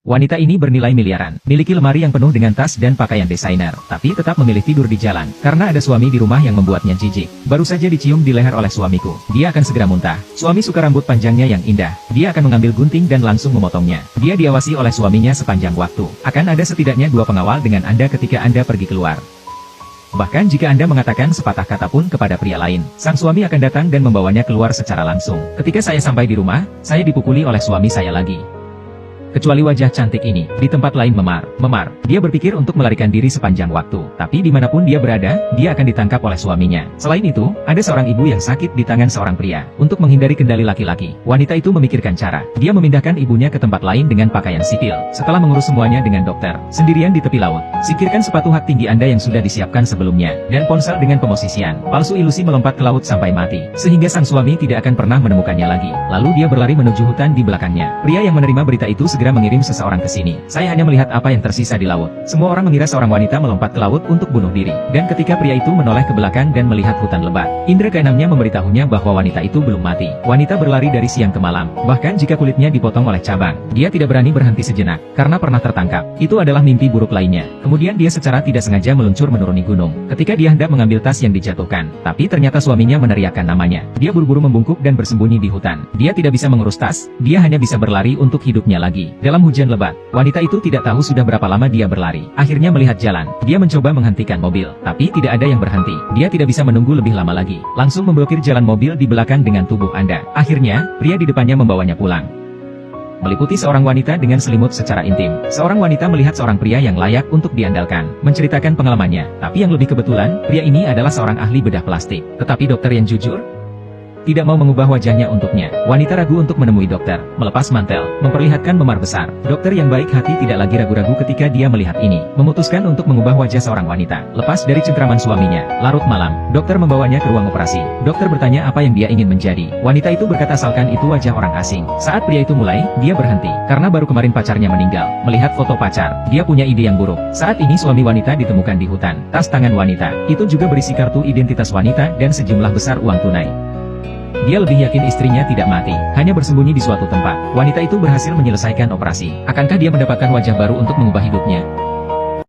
Wanita ini bernilai miliaran, miliki lemari yang penuh dengan tas dan pakaian desainer, tapi tetap memilih tidur di jalan, karena ada suami di rumah yang membuatnya jijik. Baru saja dicium di leher oleh suamiku, dia akan segera muntah. Suami suka rambut panjangnya yang indah, dia akan mengambil gunting dan langsung memotongnya. Dia diawasi oleh suaminya sepanjang waktu. Akan ada setidaknya 2 pengawal dengan Anda ketika Anda pergi keluar. Bahkan jika Anda mengatakan sepatah kata pun kepada pria lain, sang suami akan datang dan membawanya keluar secara langsung. Ketika saya sampai di rumah, saya dipukuli oleh suami saya lagi. Kecuali wajah cantik ini, di tempat lain memar. Dia berpikir untuk melarikan diri sepanjang waktu, tapi dimanapun dia berada, dia akan ditangkap oleh suaminya. Selain itu, ada seorang ibu yang sakit di tangan seorang pria. Untuk menghindari kendali laki-laki, wanita itu memikirkan cara. Dia memindahkan ibunya ke tempat lain dengan pakaian sipil. Setelah mengurus semuanya dengan dokter, sendirian di tepi laut. Singkirkan sepatu hak tinggi Anda yang sudah disiapkan sebelumnya, dan ponsel dengan pemosisian. Palsu ilusi melompat ke laut sampai mati, sehingga sang suami tidak akan pernah menemukannya lagi. Lalu dia berlari menuju hutan di belakangnya. Pria yang menerima berita itu segera mengirim seseorang ke sini. Saya hanya melihat apa yang tersisa di laut. Semua orang mengira seorang wanita melompat ke laut untuk bunuh diri. Dan ketika pria itu menoleh ke belakang dan melihat hutan lebat, indera keenamnya memberitahunya bahwa wanita itu belum mati. Wanita berlari dari siang ke malam. Bahkan jika kulitnya dipotong oleh cabang, dia tidak berani berhenti sejenak, karena pernah tertangkap. Itu adalah mimpi buruk lainnya. Kemudian dia secara tidak sengaja meluncur menuruni gunung. Ketika dia hendak mengambil tas yang dijatuhkan, tapi ternyata suaminya meneriakkan namanya. Dia buru-buru membungkuk dan bersembunyi di hutan. Dia tidak bisa mengurus tas, dia hanya bisa berlari untuk hidupnya lagi. Dalam hujan lebat, wanita itu tidak tahu sudah berapa lama dia berlari. Akhirnya melihat jalan, dia mencoba menghentikan mobil, tapi tidak ada yang berhenti. Dia tidak bisa menunggu lebih lama lagi, langsung memblokir jalan mobil di belakang dengan tubuh Anda. Akhirnya, pria di depannya membawanya pulang. Meliputi seorang wanita dengan selimut secara intim. Seorang wanita melihat seorang pria yang layak untuk diandalkan, menceritakan pengalamannya. Tapi yang lebih kebetulan, pria ini adalah seorang ahli bedah plastik. Tetapi dokter yang jujur tidak mau mengubah wajahnya untuknya. Wanita ragu untuk menemui dokter, melepas mantel, memperlihatkan memar besar. Dokter yang baik hati tidak lagi ragu-ragu ketika dia melihat ini. Memutuskan untuk mengubah wajah seorang wanita, lepas dari cengkraman suaminya. Larut malam, dokter membawanya ke ruang operasi. Dokter bertanya apa yang dia ingin menjadi. Wanita itu berkata asalkan itu wajah orang asing. Saat pria itu mulai, dia berhenti, karena baru kemarin pacarnya meninggal. Melihat foto pacar, dia punya ide yang buruk. Saat ini suami wanita ditemukan di hutan. Tas tangan wanita, itu juga berisi kartu identitas wanita dan sejumlah besar uang tunai. Dia lebih yakin istrinya tidak mati, hanya bersembunyi di suatu tempat. Wanita itu berhasil menyelesaikan operasi. Akankah dia mendapatkan wajah baru untuk mengubah hidupnya?